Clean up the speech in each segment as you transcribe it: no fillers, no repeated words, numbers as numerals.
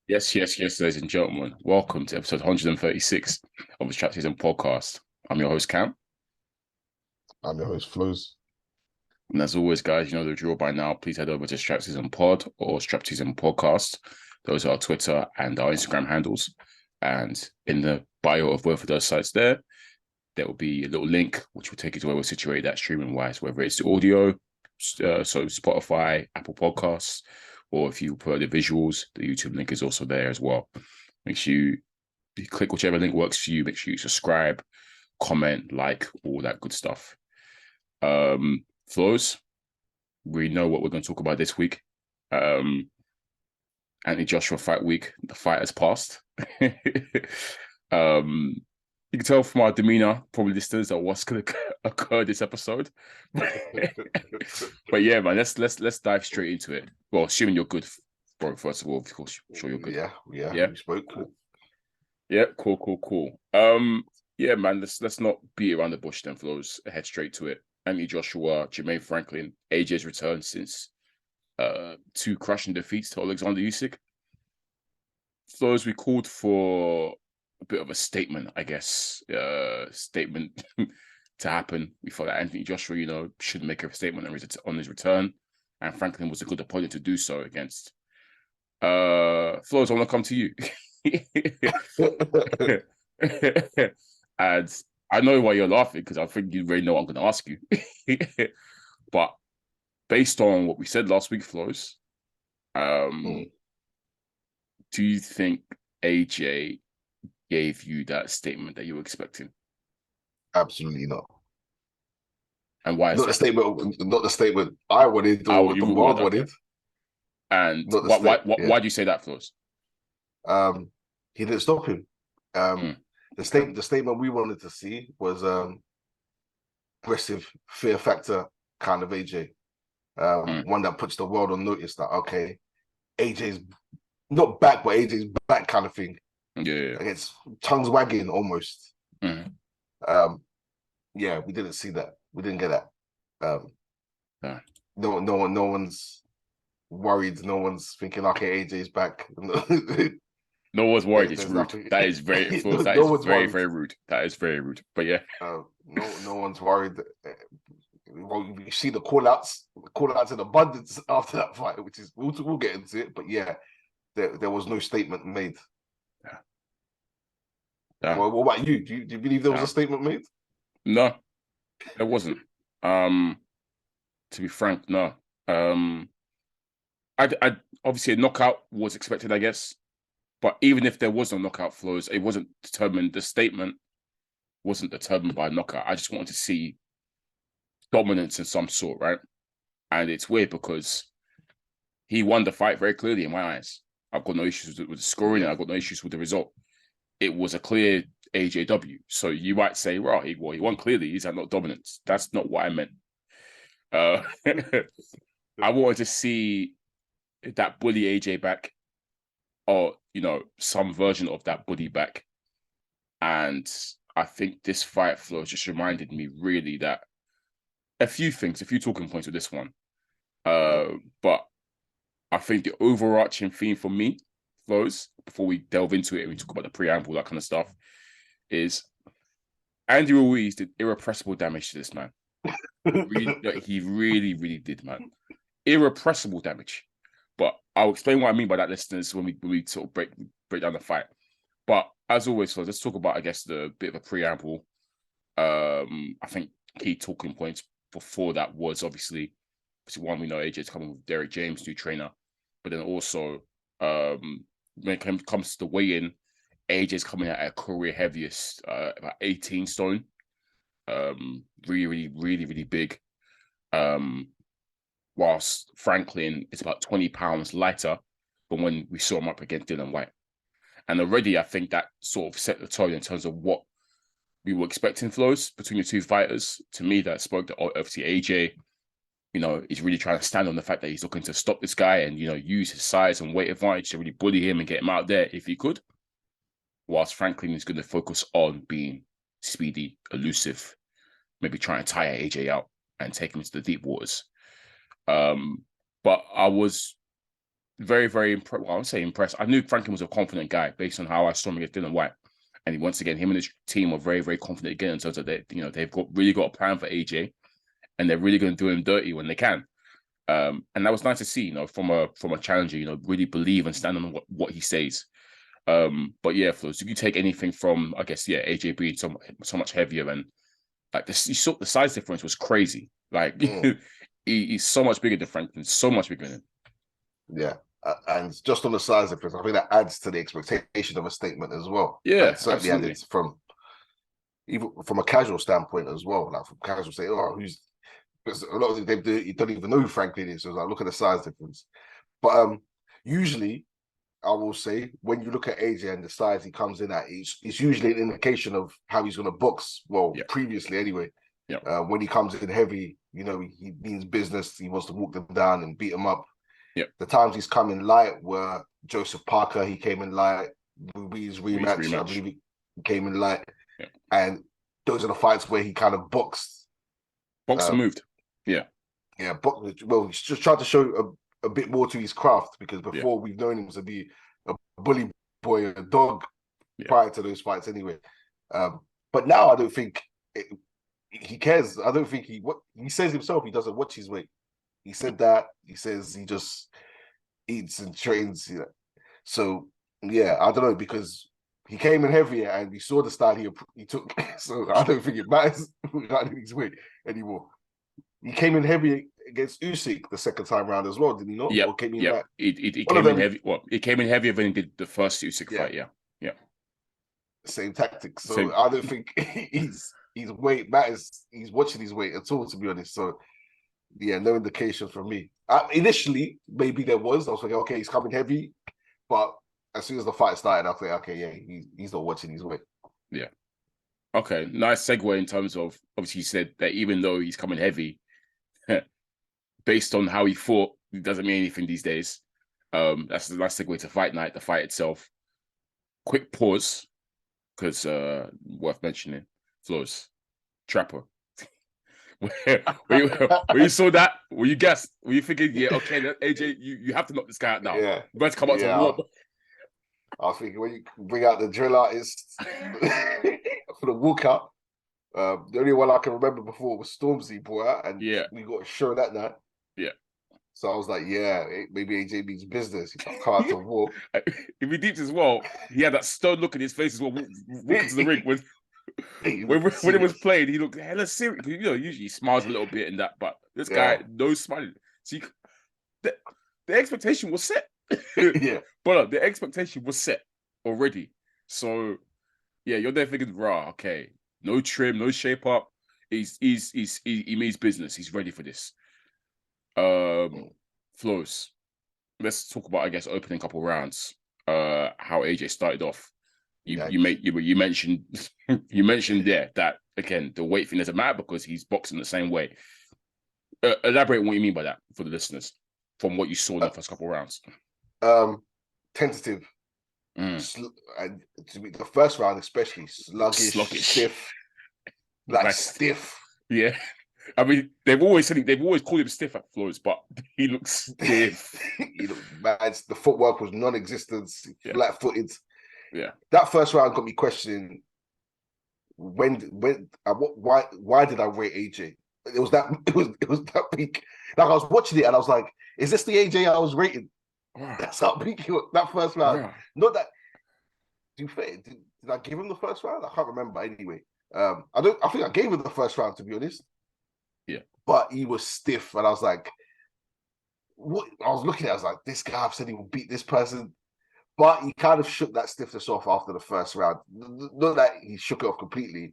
Yes, ladies and gentlemen. Welcome to episode 136 of the SZN Podcast. I'm your host, Kam. I'm your host, Flowz. And as always, guys, you know the drill by now. Please head over to SZN Pod or SZN Podcast. Those are our Twitter and our Instagram handles. And in the bio of both of those sites there will be a little link which will take you to where we're situated at streaming-wise, whether it's the audio, so Spotify, Apple Podcasts, or if you prefer the visuals, the YouTube link is also there as well. Make sure you click whichever link works for you. Make sure you subscribe, comment, like, all that good stuff. Flowz, we know what we're going to talk about this week. Anthony Joshua fight week. The fight has passed. You can tell from our demeanor, probably listeners, that what's going to occur this episode. But yeah, man, let's dive straight into it. Well, assuming you're good, bro. First of all, of course, I'm sure you're good. Yeah. We spoke. Cool. Yeah, cool. Yeah, man. Let's not beat around the bush then, Flowz. Head straight to it. Anthony Joshua, Jermaine Franklin, AJ's return since two crushing defeats to Alexander Usyk. Flowz, we called for a bit of a statement, I guess, statement to happen. We thought that Anthony Joshua, should make a statement on his return, and Franklin was a good opponent to do so against. Flowz, I want to come to you. And I know why you're laughing, because I think you already know what I'm going to ask you. But based on what we said last week, Flowz, do you think AJ gave you that statement that you were expecting? Absolutely not. And why is not that? Not the statement I wanted or the world wanted. And why do you say that, Flowz? He didn't stop him. The statement we wanted to see was aggressive, fear factor kind of AJ. One that puts the world on notice that, okay, AJ's not back, but AJ's back kind of thing. Yeah. Against tongues wagging almost. Mm-hmm. Yeah, we didn't see that. We didn't get that. No one's worried. No one's thinking, okay, AJ's back. No one's worried. It's rude. Nothing. That is very, that is very, very rude. That is very rude. But yeah, no one's worried. Well, you see the call outs in abundance after that fight, which is we'll get into it. But yeah, there was no statement made. Yeah. Well, what about you? Do you believe there was a statement made? No, there wasn't. To be frank, no. I obviously a knockout was expected, I guess. But even if there was no knockout, Flowz, it wasn't determined. The statement wasn't determined by a knockout. I just wanted to see dominance in some sort, right? And it's weird because he won the fight very clearly in my eyes. I've got no issues with the scoring, and I've got no issues with the result. It was a clear AJW. So you might say, well, he won clearly. He's had not dominance. That's not what I meant. I wanted to see that bully AJ back, or some version of that bully back. And I think this fight, Flow, just reminded me really that a few talking points with this one. But I think the overarching theme for me, Flows, before we delve into it and we talk about the preamble, that kind of stuff, is Andy Ruiz did irrepressible damage to this man. He really did, man. Irrepressible damage. But I'll explain what I mean by that, listeners, when we sort of break down the fight. But as always, let's talk about, I guess, the bit of a preamble. I think key talking points before that was obviously one, we know AJ's coming with Derek James, new trainer, but then also when it comes to the weigh-in, AJ's coming out at a career heaviest, about 18 stone. Really big. Whilst Franklin is about 20 pounds lighter than when we saw him up against Dillian Whyte. And already I think that sort of set the tone in terms of what we were expecting, Flowz, between the two fighters. To me, that spoke that obviously AJ, is really trying to stand on the fact that he's looking to stop this guy and, use his size and weight advantage to really bully him and get him out there if he could. Whilst Franklin is going to focus on being speedy, elusive, maybe trying to tire AJ out and take him into the deep waters. But I was very, very impressed. Well, I would say impressed. I knew Franklin was a confident guy based on how I saw him against Dylan White. And once again, him and his team were very, very confident again in terms of that, they've really got a plan for AJ, and they're really going to do him dirty when they can. And that was nice to see, from a challenger, really believe and stand on what he says. But yeah, Flowz, if you take anything from, I guess, AJ being so much heavier, and like this, you saw the size difference was crazy. Like he's so much bigger than Franklin, so much bigger than him. Yeah. And just on the size difference, I think that adds to the expectation of a statement as well. Yeah, and certainly added even from a casual standpoint as well. Like from casual say, because a lot of them you don't even know who Franklin is. So like, look at the size difference. But usually, I will say when you look at AJ and the size he comes in at, it's usually an indication of how he's going to box. Well, previously anyway. Yeah. When he comes in heavy, he means business. He wants to walk them down and beat them up. Yeah. The times he's come in light were Joseph Parker. He came in light. Ruiz rematch. I believe he came in light. Yeah. And those are the fights where he kind of boxed and moved. Yeah. Yeah. Well, he's just tried to show a bit more to his craft, because before we've known him to be a bully boy, a dog prior to those fights anyway. But now I don't think he cares. I don't think he says himself he doesn't watch his weight. He said that. He says he just eats and trains. So, yeah, I don't know, because he came in heavier and we saw the style he took. So I don't think it matters regarding his weight anymore. He came in heavy against Usyk the second time round as well, did he not? Yeah. He came in heavy. Well, he came in heavier than he did the first Usyk fight. Yeah. Same tactics. So I don't think his weight matters. He's watching his weight at all, to be honest. So, yeah, no indication from me. Initially, maybe there was. I was like, okay, he's coming heavy. But as soon as the fight started, I was like, okay, yeah, he's not watching his weight. Yeah. Okay, nice segue in terms of, obviously, you said that even though he's coming heavy, based on how he fought, it doesn't mean anything these days. That's the nice segue to fight night, the fight itself. Quick pause, because worth mentioning, Flowz, Trapper. when you saw that, were you guessed? Were you thinking, okay, AJ, you have to knock this guy out now. Yeah. You better come out to war. I was thinking, when you bring out the drill artist for the walkout, the only one I can remember before was Stormzy brought out, and we got to show that now. Yeah. So I was like, maybe AJ means business. He's come out to war. If he deeps as well, he had that stern look in his face as well, walking to the ring when it was played, he looked hella serious. Usually he smiles a little bit in that, but this guy, no smiling. See, the expectation was set. But the expectation was set already. So, you're there thinking, okay, no trim, no shape up. He means business. He's ready for this. Flowz, let's talk about, I guess, opening couple rounds. How AJ started off. You mentioned that again, the weight thing doesn't matter because he's boxing the same way. Elaborate on what you mean by that for the listeners from what you saw in the first couple of rounds. Tentative. The first round especially sluggish. Stiff, stiff. Yeah, I mean they've always called him stiff at Flowz, but he looks stiff. He looked bad. The footwork was non-existent. Flat-footed. Yeah, that first round got me questioning why did I rate AJ? It was that peak. Like I was watching it and I was like, is this the AJ I was rating? That's how peak it was, that first round. Yeah. Not that. Did I give him the first round? I can't remember. Anyway, I think I gave him the first round, to be honest. Yeah, but he was stiff, and I was like, what? I was looking at it, I was like, this guy said he will beat this person. But he kind of shook that stiffness off after the first round. Not that he shook it off completely,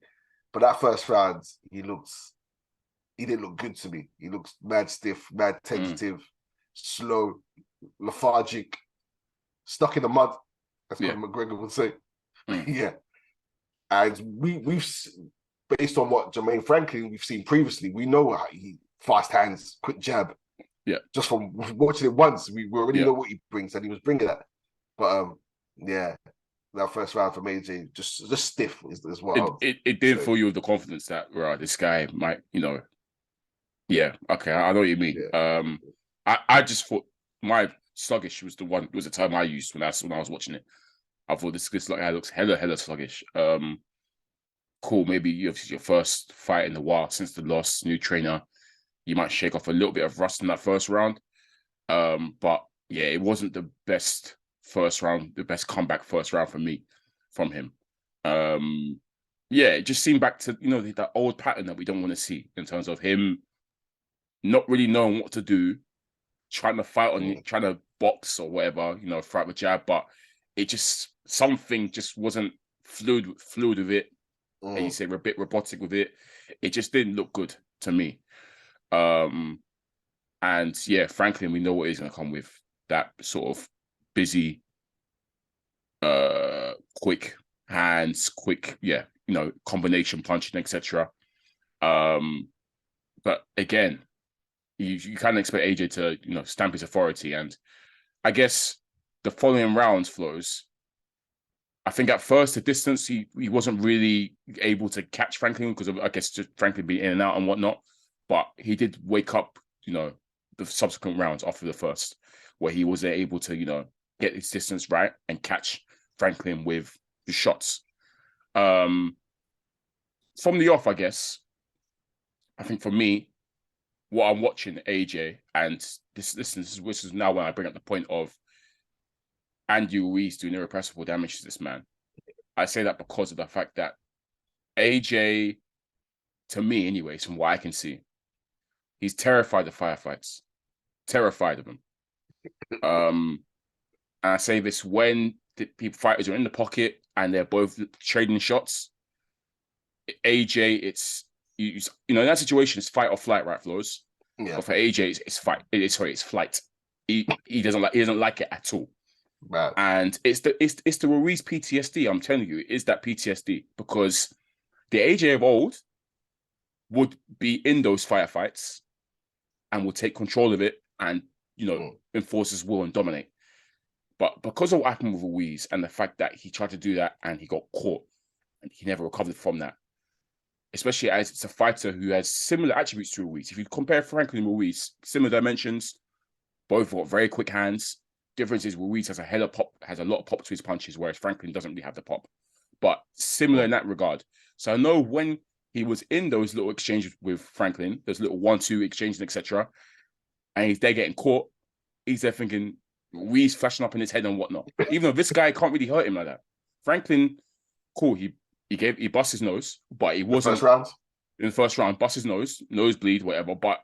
but that first round, he didn't look good to me. He looks mad stiff, mad tentative, slow, lethargic, stuck in the mud, as Conor McGregor would say. Yeah. And we've, based on what Jermaine Franklin we've seen previously, we know how he fast hands, quick jab. Yeah. Just from watching it once, we already know what he brings, and he was bringing that. But that first round from AJ just stiff is what it did fill you with the confidence that this guy might, okay, I know what you mean. Yeah. I just thought sluggish was the term I used when I was watching it. I thought this guy looks hella sluggish. Cool, maybe your first fight in a while since the loss, new trainer. You might shake off a little bit of rust in that first round. But yeah, it wasn't the best comeback first round for me from him. Yeah, it just seemed back to, that old pattern that we don't want to see in terms of him not really knowing what to do, trying to fight trying to box or whatever, fight with jab, but something just wasn't fluid with it. And you say we're a bit robotic with it. It just didn't look good to me. And yeah, Franklin, we know what he's going to come with. That sort of busy, quick hands, combination punching, etc. But again, you kind of expect AJ to, stamp his authority. And I guess the following rounds, Flowz, I think at first the distance, he wasn't really able to catch Franklin because of, I guess, just Franklin being in and out and whatnot. But he did wake up, the subsequent rounds after the first, where he was able to, get his distance right and catch Franklin with the shots. From the off, I guess, I think for me, what I'm watching AJ, and this is now when I bring up the point of Andy Ruiz doing irrepressible damage to this man. I say that because of the fact that AJ, to me anyways, from what I can see, he's terrified of firefights. Terrified of them. And I say this when the fighters are in the pocket and they're both trading shots. AJ, it's in that situation, it's fight or flight, right, Flowz? Yeah. But for AJ, it's fight. It's flight. He doesn't like it at all. Right. And it's the Ruiz PTSD. I'm telling you, it is that PTSD, because the AJ of old would be in those firefights and will take control of it and enforce his will and dominate. But because of what happened with Ruiz and the fact that he tried to do that and he got caught and he never recovered from that, especially as it's a fighter who has similar attributes to Ruiz. If you compare Franklin and Ruiz, similar dimensions, both got very quick hands. Difference is Ruiz has a lot of pop to his punches, whereas Franklin doesn't really have the pop. But similar in that regard. So I know when he was in those little exchanges with Franklin, those little 1-2 exchanges, etc., and he's there getting caught, he's there thinking Ruiz flashing up in his head and whatnot. Even though this guy can't really hurt him like that. Franklin, cool, he bust his nose, but he wasn't in the first round, bust his nosebleed, whatever. But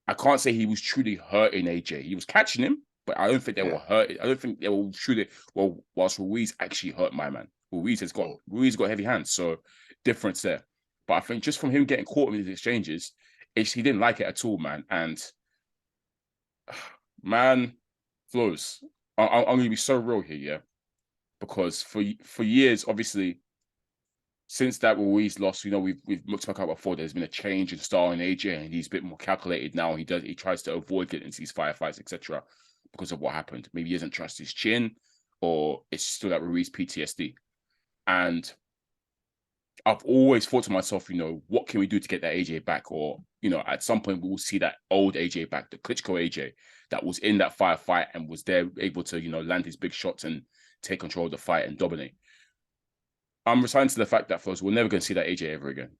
I can't say he was truly hurting AJ. He was catching him, but I don't think they were hurting. I don't think they were truly. Well, whilst Ruiz actually hurt my man, Ruiz got heavy hands, so difference there. But I think just from him getting caught in these exchanges, he didn't like it at all, man. And man, Flowz, I'm going to be so real here, yeah, because for years, obviously, since that Ruiz lost, we've looked back up before. There's been a change in style in AJ, and he's a bit more calculated now. He tries to avoid getting into these firefights, etc., because of what happened. Maybe he doesn't trust his chin, or it's still that Ruiz PTSD. And I've always thought to myself, what can we do to get that AJ back? Or, at some point we will see that old AJ back, the Klitschko AJ that was in that firefight and was there able to, land his big shots and take control of the fight and dominate. I'm resigned to the fact that, Flowz, we're never going to see that AJ ever again.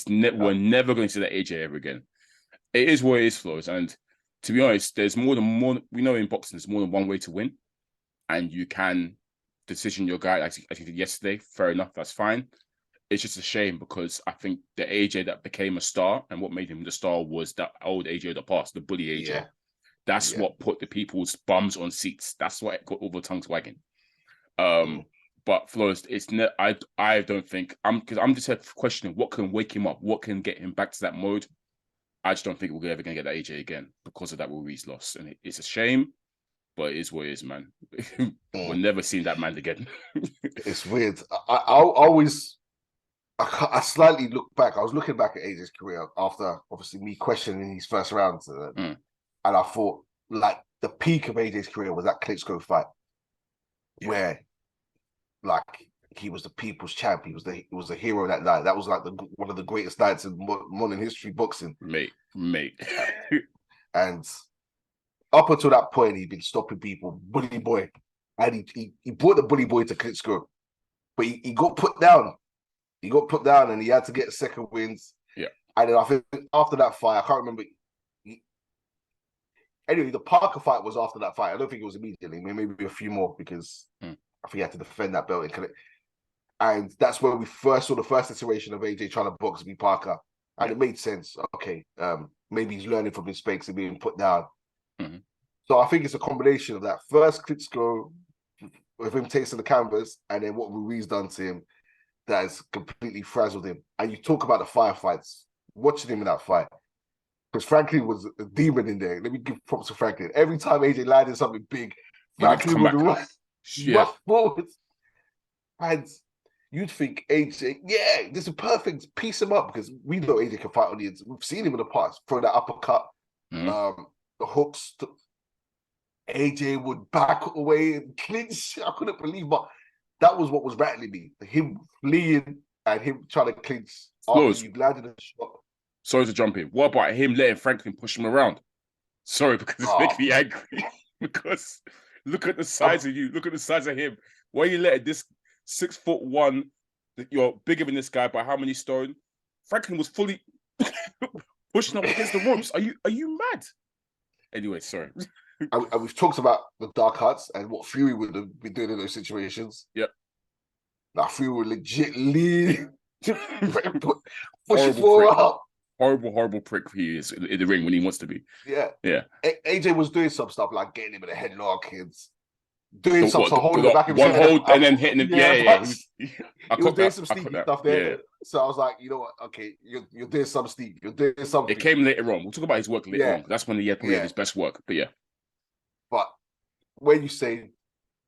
We're never going to see that AJ ever again. It is what it is, Flowz. And to be honest, there's more than one. We know in boxing, there's more than one way to win, and you can decision your guy like you did yesterday. Fair enough, that's fine. It's just a shame because I think the AJ that became a star and what made him the star was that old AJ of the past, the bully AJ. Yeah. That's what put the people's bums on seats. That's what got all the tongues wagging. But Flowz, I don't think because I'm just questioning what can wake him up, what can get him back to that mode. I just don't think we're ever going to get that AJ again because of that Ruiz loss, and it's a shame, but it is what it is, man. We're never seeing that man again. It's weird. I slightly look back. I was looking back at AJ's career after obviously me questioning his first round, and I thought like the peak of AJ's career was that Klitschko fight, where like he was the people's champ. He was the hero that night. That was like one of the greatest nights in modern history boxing, mate. And up until that point, he'd been stopping people, bully boy, and he brought the bully boy to Klitschko, but he got put down. He got put down, and he had to get second wins. Yeah, and then I think after that fight, I can't remember. Anyway, the Parker fight was after that fight. I don't think it was immediately. Maybe a few more because I think he had to defend that belt. And that's where we first saw the first iteration of AJ trying to box me Parker. And it made sense. Okay, maybe he's learning from his mistakes and being put down. Mm-hmm. So I think it's a combination of that. First, Klitschko with him tasting the canvas, and then what Ruiz done to him that has completely frazzled him. And you talk about the firefights, watching him in that fight. Because Franklin was a demon in there. Let me give props to Franklin. Every time AJ landed something big, Franklin would rush forward. And you'd think AJ, this is perfect. Piece him up because we know AJ can fight on the inside. We've seen him in the past. Throw that uppercut, the hooks. AJ would back away and clinch. I couldn't believe, but that was what was rattling me. Him fleeing and him trying to clinch after you landed a shot. Sorry to jump in. What about him letting Franklin push him around? Sorry, because it's making me angry. Because look at the size of you. Look at the size of him. Why are you letting this 6'1", you're bigger than this guy by how many stone? Franklin was fully pushing up against the ropes. Are you mad? Anyway, sorry. And we've talked about the dark arts and what Fury would have been doing in those situations. Yep. Now Fury would legit lead, push it forward. Horrible prick he is in the ring when he wants to be. Yeah. AJ was doing some stuff like getting him in a headlock, kids. Doing some holding the back of his head. One hold and then hitting him. Yeah. He was doing some sneaky stuff there. Yeah. So I was like, you know what? Okay, you're doing some sneak. You're doing something. It came later on. We'll talk about his work later on. That's when he had his best work. But yeah. But when you say,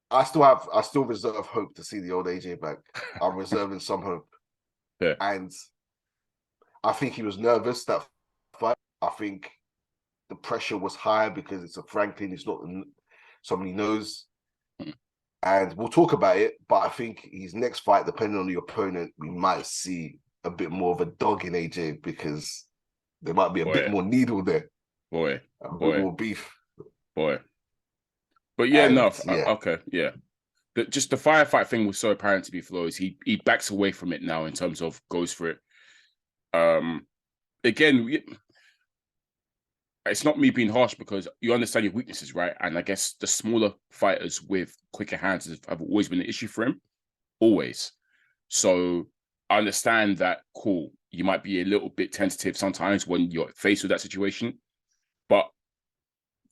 I still reserve hope to see the old AJ back. I'm reserving some hope. Yeah. And I think he was nervous that fight. I think the pressure was high because it's a Franklin. It's not somebody knows. And we'll talk about it. But I think his next fight, depending on the opponent, we might see a bit more of a dog in AJ because there might be a bit more needle there. A bit more beef. But yeah, enough. Okay, yeah. Just the firefight thing was so apparent to be Flowz. He backs away from it now in terms of goes for it. Again, it's not me being harsh because you understand your weaknesses, right? And I guess the smaller fighters with quicker hands have always been an issue for him. Always. So I understand that, cool, you might be a little bit tentative sometimes when you're faced with that situation. But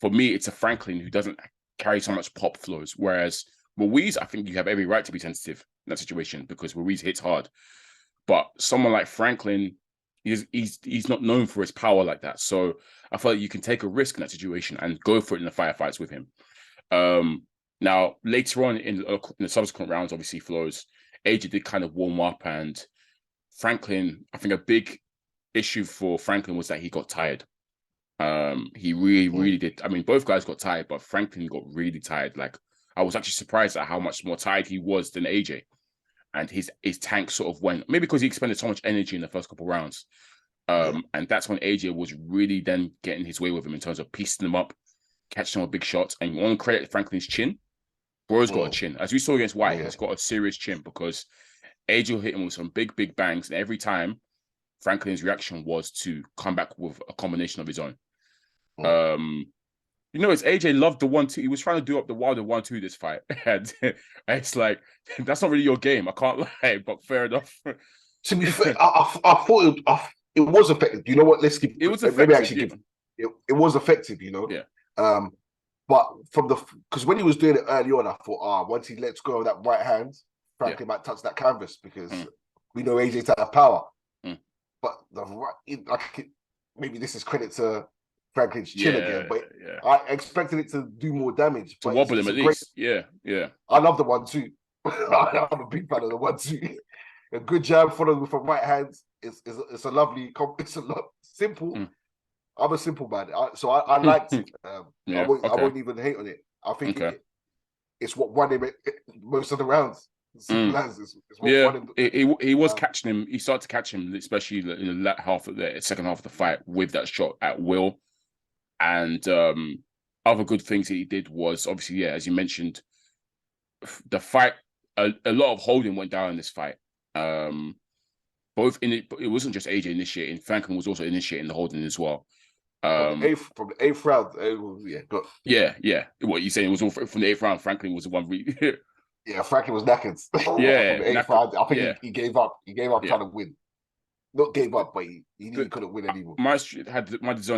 for me, it's a Franklin who doesn't carry so much pop Flowz. Whereas Ruiz, I think you have every right to be tentative in that situation because Ruiz hits hard. But someone like Franklin, he's not known for his power like that. So I feel like you can take a risk in that situation and go for it in the firefights with him. Now, later on in the subsequent rounds, obviously, Flowz, AJ did kind of warm up, and Franklin, I think a big issue for Franklin was that he got tired. He really did. I mean, both guys got tired, but Franklin got really tired. Like, I was actually surprised at how much more tired he was than AJ. And his tank sort of went, maybe because he expended so much energy in the first couple of rounds. And that's when AJ was really then getting his way with him in terms of piecing him up, catching him with big shots. And you want to credit Franklin's chin. Bro's got a chin. As we saw against White, he's got a serious chin because AJ will hit him with some big bangs. And every time, Franklin's reaction was to come back with a combination of his own. You know, it's AJ loved the 1-2. He was trying to do up the Wilder 1-2 this fight. And it's like, that's not really your game. I can't lie, but fair enough. To be fair, I thought it was effective. You know what? Let's give it was effective. Maybe actually give it was effective, you know? Yeah. But because when he was doing it early on, I thought, once he lets go of that right hand, Franklin might touch that canvas because we know AJ to have power. But maybe this is credit to Franklin's chin again, but I expected it to do more damage. To wobble him at least. Yeah. I love the 1-2. I'm a big fan of the 1-2. A good jab followed with a right hand. It's a lovely, simple. I'm a simple man, so I liked it. I won't even hate on it. I think it's what won him most of the rounds. Simple as it's what won him. He was catching him. He started to catch him, especially in the second half of the fight with that shot at will. And other good things that he did was obviously, yeah, as you mentioned, the fight. A lot of holding went down in this fight. Both in it wasn't just AJ initiating. Franklin was also initiating the holding as well. From the eighth round, yeah. What you saying? It was all from the eighth round. Franklin was the one. Yeah, Franklin was knackered. Yeah, from the eighth round, I think he gave up. He gave up Yeah. trying to win. Not gave up, but he knew he couldn't win anymore. My zone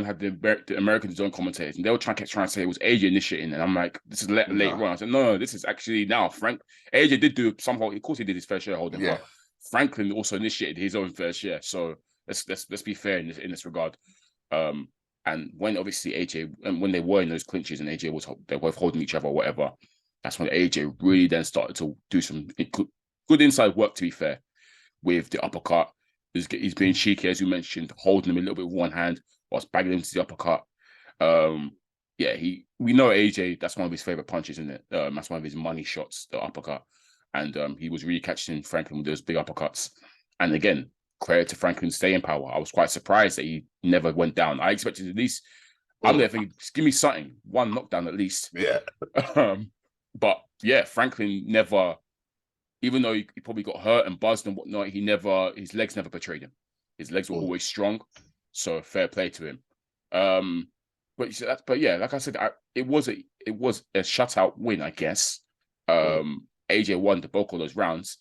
had the American zone commentators, and they were trying to say it was AJ initiating, and I'm like, this is late run. I said, no, this is actually now. AJ did do somehow. Of course, he did his fair share holding, but Franklin also initiated his own fair share. So let's be fair in this regard. And when obviously AJ, and when they were in those clinches, and AJ they were both holding each other or whatever, that's when AJ really then started to do some good inside work. To be fair, with the uppercut. He's being cheeky, as you mentioned, holding him a little bit with one hand whilst bagging him to the uppercut. We know AJ, that's one of his favorite punches, isn't it? That's one of his money shots, the uppercut. And he was really catching Franklin with those big uppercuts. And again, credit to Franklin's staying power. I was quite surprised that he never went down. I expected at least, I'm there thinking, just give me something, one knockdown at least. Yeah. But yeah, Franklin never, even though he probably got hurt and buzzed and whatnot, his legs never betrayed him. His legs were always strong. So fair play to him. But yeah, like I said, it was a shutout win, I guess. AJ won the bulk of those rounds,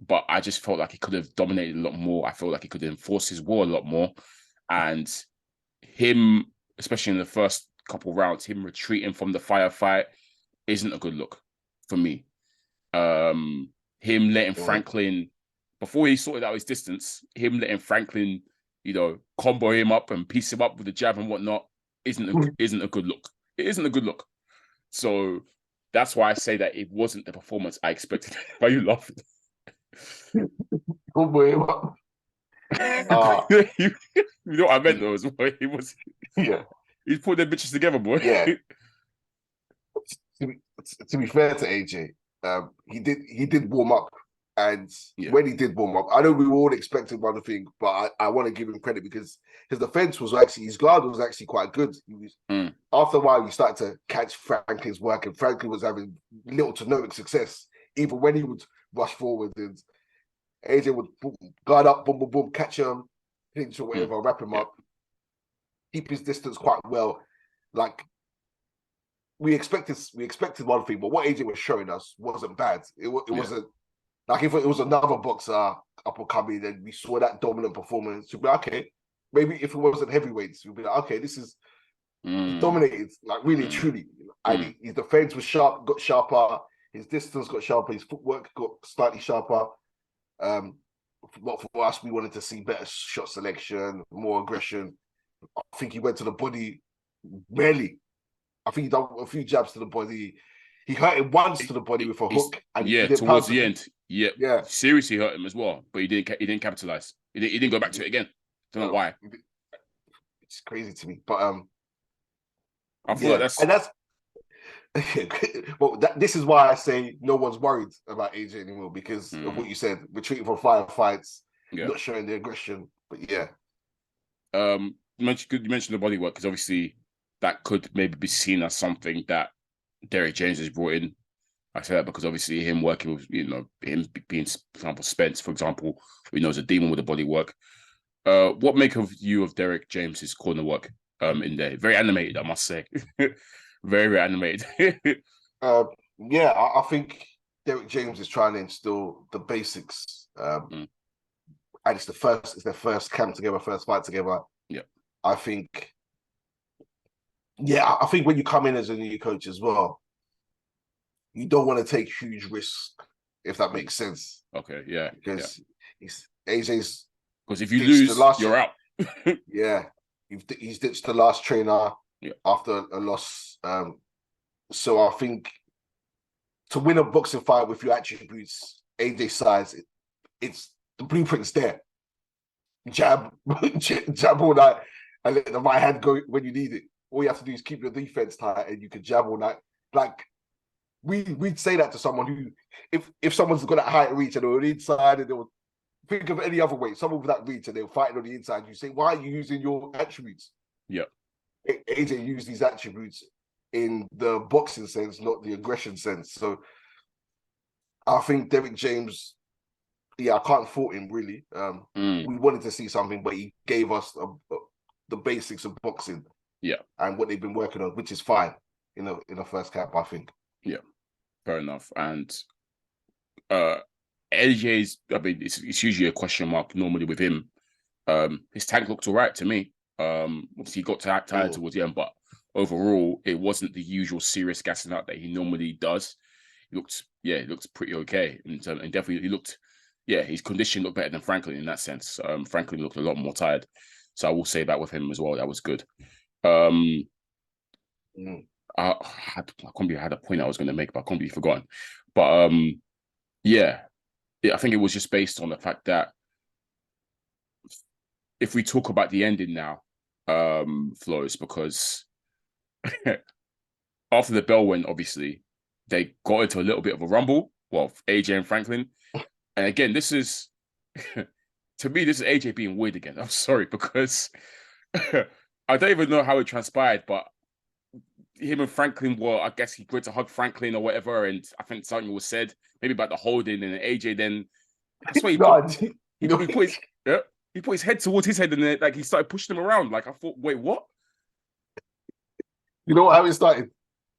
but I just felt like he could have dominated a lot more. I feel like he could have enforced his will a lot more. And him, especially in the first couple rounds, him retreating from the firefight isn't a good look for me. Him letting Franklin, before he sorted out his distance, him letting Franklin, combo him up and piece him up with the jab and whatnot isn't a good look. It isn't a good look. So that's why I say that it wasn't the performance I expected. Why are you laughing? Combo him up. You know what I meant though, as well. He was. Yeah. He's put their bitches together, boy. Yeah. To be fair to AJ, he did warm up, and when he did warm up, I know we were all expecting one thing, but I want to give him credit because his defense was actually, his guard was actually quite good. After a while, you started to catch Franklin's work, and Franklin was having little to no success, even when he would rush forward, and AJ would guard up, boom, boom, boom, catch him, pinch or whatever, wrap him up, keep his distance quite well. Like, we expected one thing, but what AJ was showing us wasn't bad. It wasn't like, if it was another boxer up and coming, and we saw that dominant performance, we'd be like, okay. Maybe if it wasn't heavyweights, we'd be like, okay, this is dominated, like really, truly. And his defense was sharp, got sharper. His distance got sharper. His footwork got slightly sharper. But for us, we wanted to see better shot selection, more aggression. I think he went to the body rarely. I think he done a few jabs to the body. He hurt him once to the body with a hook. And towards the end. Yeah. Seriously hurt him as well, but he didn't capitalize. He didn't go back to it again. Don't know why. It's crazy to me, but I feel like that's well, this is why I say no one's worried about AJ anymore, because of what you said. Retreating from firefights, not showing the aggression. But yeah, you mentioned the body work, because obviously that could maybe be seen as something that Derek James has brought in. I say that because obviously him working with, him being, for example, Spence, for example, we know is a demon with the body work. What make of you of Derek James's corner work in there? Very animated, I must say. Very, very animated. I think Derek James is trying to instill the basics. And it's their first camp together, first fight together. Yeah. I think when you come in as a new coach as well, you don't want to take huge risks, if that makes sense. Okay, yeah. Because AJ's, because if you lose, you're out. He's ditched the last trainer after a loss. So I think to win a boxing fight with your attributes, AJ size, it's the blueprint's there. Jab all night, and let the right hand go when you need it. All you have to do is keep your defense tight, and you can jab all night. Like, we'd say that to someone who, if someone's got that height reach and they're on the inside, and they will think of any other way, someone with that reach and they're fighting on the inside, you say, why are you using your attributes? Yeah. AJ used these attributes in the boxing sense, not the aggression sense. So I think Derek James, I can't fault him really. We wanted to see something, but he gave us the basics of boxing, and what they've been working on, which is fine in a first cap, I think. Yeah, fair enough. And AJ's, I mean, it's usually a question mark normally with him. His tank looked all right to me. Obviously, he got tired towards the end, but overall, it wasn't the usual serious gassing out that he normally does. He looked pretty okay. And definitely, he looked, his condition looked better than Franklin in that sense. Franklin looked a lot more tired. So I will say that with him as well. That was good. I had a point I was going to make, but I completely forgotten. But I think it was just based on the fact that if we talk about the ending now, Flowz, because after the bell went, obviously, they got into a little bit of a rumble. Well, AJ and Franklin. And again, this is, to me, this is AJ being weird again. I'm sorry, because I don't even know how it transpired, but him and Franklin were, I guess he went to hug Franklin or whatever, and I think something was said, maybe about the holding, and AJ then, that's why he put his head towards his head, and then, like, he started pushing him around. Like, I thought, wait, what? You know how it started?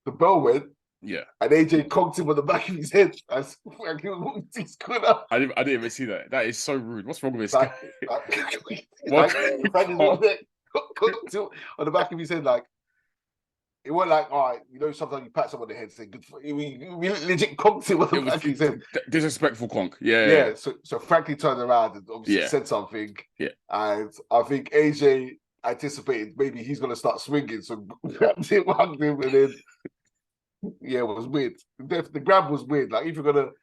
The bell went, and AJ conked him on the back of his head as Franklin walked his corner. I didn't even see that. That is so rude. What's wrong with this guy? Franklin conked him on the back of his head, like, it wasn't like, all right, you know, sometimes you pat someone on the head and say, good for you. We legit conked him on the back of his head. Disrespectful conk. Yeah. So Franklly turned around and obviously said something. Yeah. And I think AJ anticipated maybe he's going to start swinging. So grabbed him, hugged him, and then, it was weird. The grab was weird. Like, if you're going to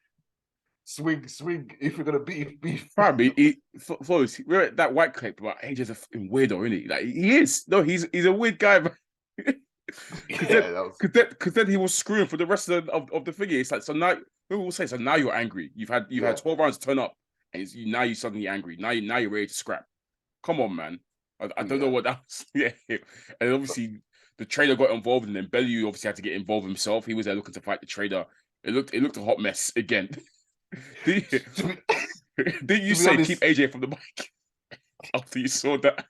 swing. If you're going to beef. Probably, Flowz, we're at that white clip, but AJ's a fucking weirdo, isn't he? Like, he is. No, he's a weird guy, man. Because then he was screwing for the rest of the figure. It's like, so now we will say, so now you're angry. You've had 12 rounds to turn up, and now you're suddenly angry. Now you're ready to scrap. Come on, man. I don't know what that was. And obviously the trader got involved, and then Bellew obviously had to get involved himself. He was there looking to fight the trader. It looked a hot mess again. Did you say honest, keep AJ from the mic after you saw that?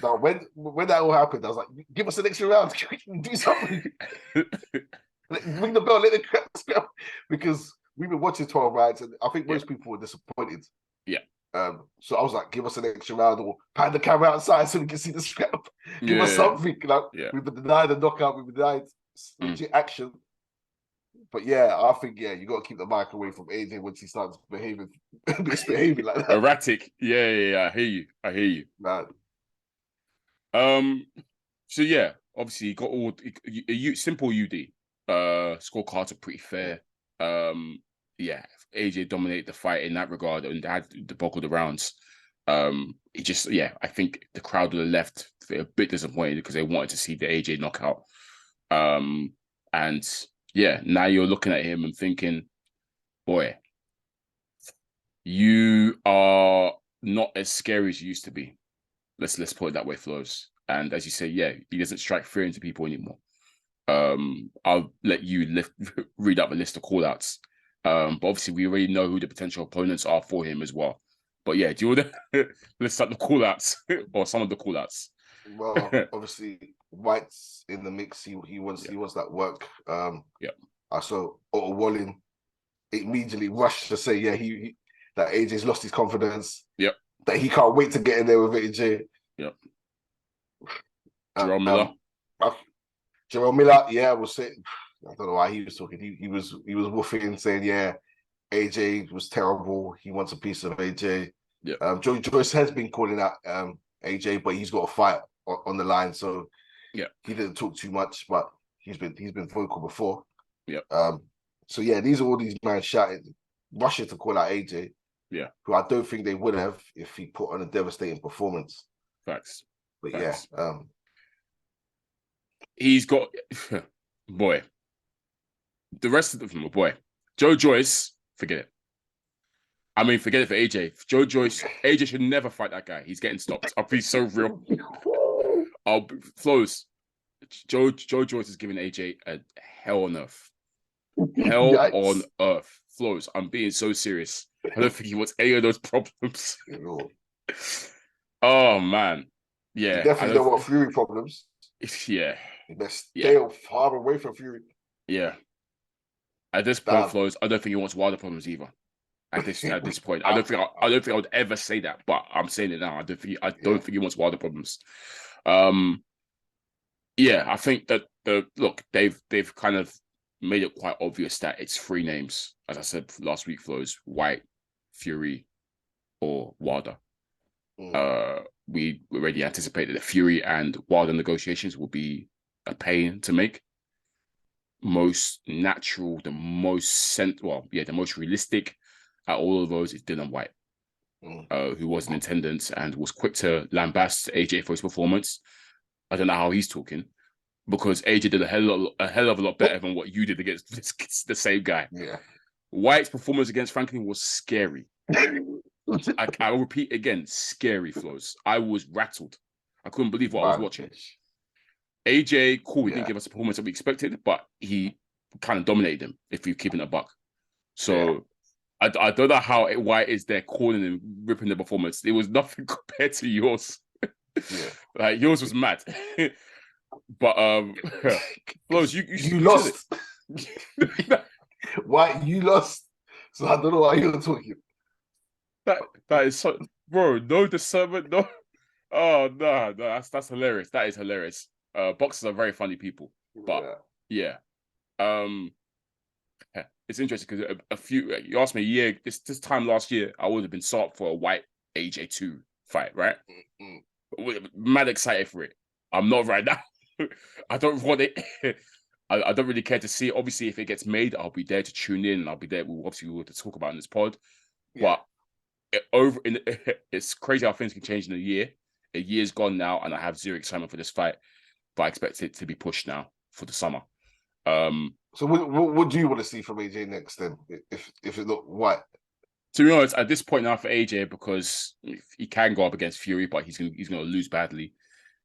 No, when that all happened, I was like, give us an extra round. Do something. Ring the bell, let the crowd scrap. Because we've been watching 12 rounds, and I think most people were disappointed. Yeah. So I was like, give us an extra round, or pan the camera outside so we can see the scrap. Give us something. Like, we've been denied the knockout, we've been denied legit action. But I think you got to keep the mic away from AJ once he starts misbehaving like that. Erratic. Yeah. I hear you. Man. So obviously you got all simple UD. Scorecards are pretty fair. AJ dominated the fight in that regard and had the bulk of the rounds. It just I think the crowd would have left a bit disappointed because they wanted to see the AJ knockout. And now you're looking at him and thinking, boy, you are not as scary as you used to be. Let's put it that way, Flowz. And as you say, he doesn't strike fear into people anymore. I'll let you read out the list of call-outs. But obviously, we already know who the potential opponents are for him as well. But do you want to let's start the call-outs or some of the call-outs? Well, obviously, White's in the mix. He wants that work. I saw Otto Wallin immediately rush to say, he that AJ's lost his confidence. Yep. That he can't wait to get in there with AJ. Yep. Jerome Miller. Jerome Miller, was saying, I don't know why he was talking. He was woofing, saying, AJ was terrible. He wants a piece of AJ. Yeah. Joyce has been calling out AJ, but he's got a fight on the line, so he didn't talk too much, but he's been vocal before. Yeah. So these are all these men shouting, rushing to call out AJ. Yeah. Who I don't think they would have if he put on a devastating performance. Facts. But Facts. He's got boy. The rest of them, boy. Joe Joyce, forget it. I mean, forget it for AJ. Joe Joyce, AJ should never fight that guy. He's getting stopped. I'll be so real. Flowz, Joe Joyce is giving AJ a hell on earth. Hell Yikes. on earth. Flowz, I'm being so serious. I don't think he wants any of those problems. Oh, man. Yeah. You definitely don't want Fury problems. Yeah. You best stay far away from Fury. Yeah. At this point, Flowz, I don't think he wants Wilder problems either. At this point, I don't think I would ever say that, but I'm saying it now. I don't think he wants Wilder problems. Yeah, I think that they've kind of made it quite obvious that it's three names, as I said last week, Flowz: White, Fury, or Wilder. We already anticipated that Fury and Wilder negotiations will be a pain to make. Most natural, the most realistic at all of those is Dylan White, who was in attendance and was quick to lambast AJ for his performance. I don't know how he's talking, because AJ did a hell of a lot better than what you did against the same guy. Yeah. White's performance against Franklin was scary. I'll repeat again, scary, Flowz. I was rattled. I couldn't believe what I was watching. AJ, cool, he didn't give us the performance that we expected, but he kind of dominated him, if you're keeping a buck. So I don't know how White is there calling and ripping the performance. It was nothing compared to yours. Like, yours was mad. But Flowz, you lost. White, you lost. So I don't know why you're talking. That is so, bro. No discernment, no. Oh no, that's hilarious. That is hilarious. Boxers are very funny people, but it's interesting because you asked me a year this time last year, I would have been sought for a White AJ2 fight, right? Mad excited for it. I'm not right now. I don't want it. I don't really care to see it. Obviously, if it gets made, I'll be there to tune in, and I'll be there. We'll to talk about in this pod. But it's crazy how things can change in a year. A year's gone now, and I have zero excitement for this fight. But I expect it to be pushed now for the summer. So what do you want to see from AJ next then? If it look White? To be honest, at this point now for AJ, because he can go up against Fury, but he's gonna lose badly.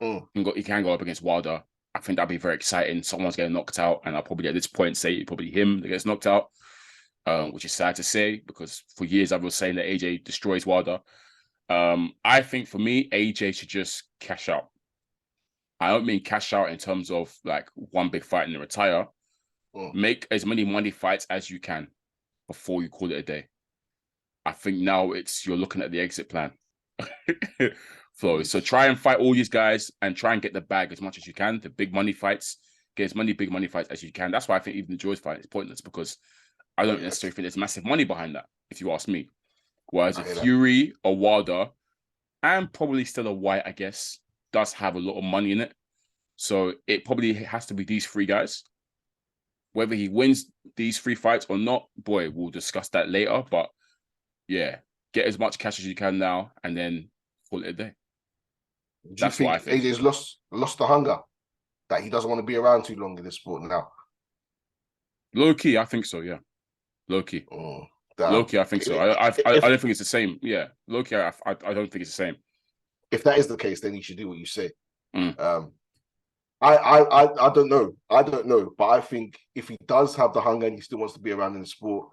He can go up against Wilder. I think that'd be very exciting. Someone's getting knocked out, and I'll probably at this point say probably him that gets knocked out, which is sad to say because for years I was saying that AJ destroys Wilder. I think for me, AJ should just cash out. I don't mean cash out in terms of like one big fight and then retire. Make as many money fights as you can before you call it a day. I think now you're looking at the exit plan. Flowz. So try and fight all these guys and try and get the bag as much as you can. The big money fights, get as many big money fights as you can. That's why I think even the Joyce fight is pointless because I don't necessarily think there's massive money behind that, if you ask me. Whereas a Fury or Wilder, and probably still a White, I guess, does have a lot of money in it. So it probably has to be these three guys. Whether he wins these three fights or not, boy, we'll discuss that later. But yeah, get as much cash as you can now and then call it a day. That's what I think. AJ's lost the hunger, that he doesn't want to be around too long in this sport now? Low key, I think so, yeah. Low key. Low key, I think so. I don't think it's the same. Yeah. Low key, I don't think it's the same. If that is the case, then you should do what you say. I don't know. But I think if he does have the hunger and he still wants to be around in the sport,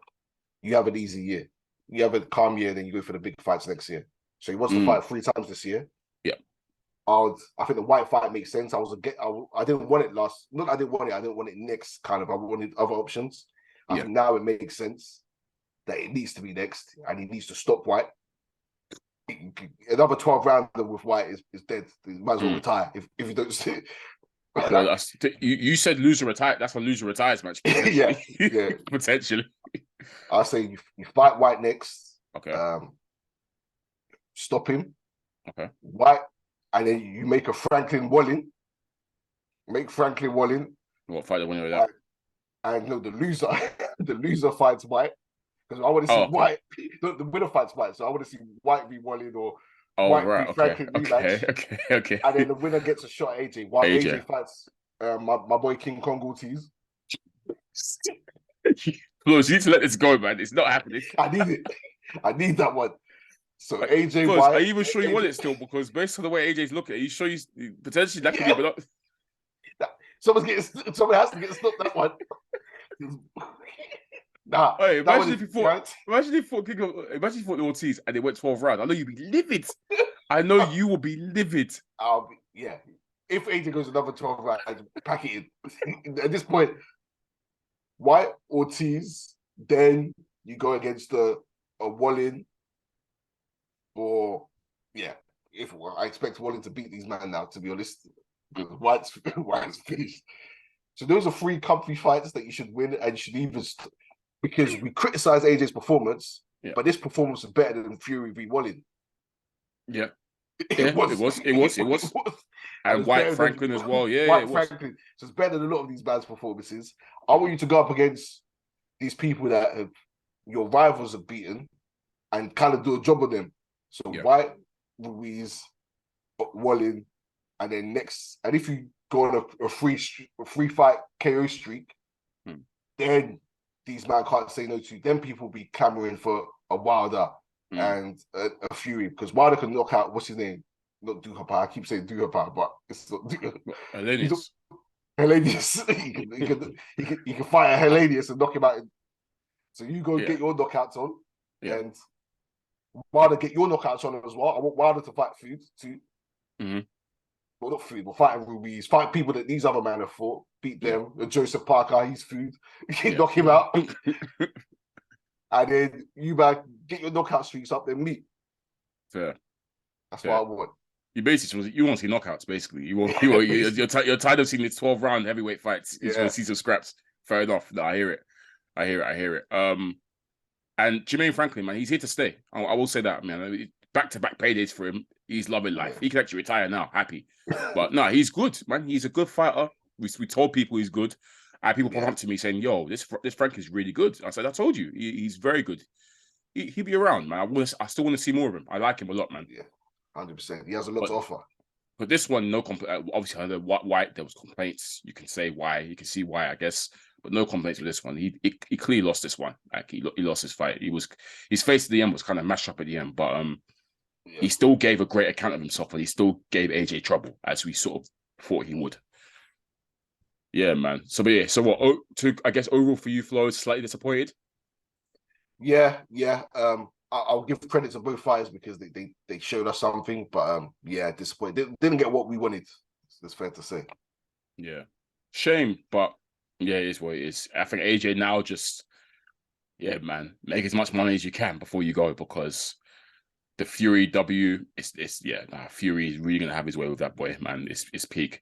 you have an easy year. You have a calm year, then you go for the big fights next year. So he wants to fight 3 times this year. Yeah. I think the White fight makes sense. I didn't want it last. Not I didn't want it. I didn't want it next. Kind of. I wanted other options. I think now it makes sense that it needs to be next, and he needs to stop White. Another 12 rounds with White is dead. He might as well retire if you don't see it. Well, you said loser retire. That's a loser retires match. yeah, potentially. I say you fight White next. Okay. Stop him. Okay. White, and then you make a Franklin Walling. Make Franklin Walling. What fight the winner of that? And no, the loser fights White. Because I want to see White. The winner fights White. So I want to see White v Walling or White v Franklin rematch. Okay. And then the winner gets a shot at AJ. While AJ fights my boy King Kong Ortiz. Flowz, you need to let this go, man. It's not happening. I need it. I need that one. So AJ Flowz, White. Are you even sure you want it still? Because based on the way AJ's looking, are you sure potentially that could be Someone has to get stopped that one. Nah. Hey, imagine if you thought the Ortiz and they went 12 rounds. I know you'd be livid. I know you will be livid. Yeah. If AJ goes another 12 rounds, pack it in. At this point, White, Ortiz, then you go against a Wallin, or I expect Wallin to beat these men now, to be honest, because White's finished. So those are 3 comfy fights that you should win, and you should even because we criticize AJ's performance, but this performance is better than Fury v Wallin. Yeah. It was. And White Franklin as well. Yeah, White Franklin. So it's better than a lot of these man's performances. I want you to go up against these people that your rivals have beaten and kind of do a job on them. So White, Ruiz, Wallin, and then next, and if you go on a free fight KO streak, then these men can't say no to. Then people will be clamoring for a Wilder and a Fury, because Wilder can knock out, what's his name? Not Duhapa. I keep saying Duhapa, but it's not Hellenius. He can fight a Hellenius and knock him out. So you go get your knockouts on, and Wilder get your knockouts on as well. I want Wilder to fight Food too. Well, not Food, but fighting Ruiz, fight people that these other men have fought, beat them. Joseph Parker, he's Food. Knock him out. And then you man get your knockout streaks up, then meet. Fair. That's what I want. You basically want to see knockouts. Basically, you're tired of seeing these 12-round heavyweight fights. You just want to see some scraps. Fair enough. No, I hear it. And Jermaine Franklin, man, he's here to stay. I will say that, man. Back-to-back paydays for him. He's loving life. He can actually retire now, happy. But no, he's good, man. He's a good fighter. We told people he's good. I had people come up to me saying, "Yo, this Frank is really good." I said, "I told you, he's very good. He'll be around, man. I still want to see more of him. I like him a lot, man." Yeah, 100%. He has a lot to offer. But this one, no complaint. Obviously, under White, there was complaints. You can say why. You can see why, I guess. But no complaints with this one. He clearly lost this one. Like he lost his fight. His face at the end was kind of mashed up at the end, but he still gave a great account of himself, and he still gave AJ trouble, as we sort of thought he would. Yeah, man. So what? I guess overall for you, Flo, slightly disappointed. Yeah. I'll give credit to both fighters because they showed us something, but disappointed. Didn't get what we wanted. It's fair to say. Yeah, shame, but it is what it is. I think AJ now just, man, make as much money as you can before you go, because the Fury W Fury is really gonna have his way with that boy, man. It's peak.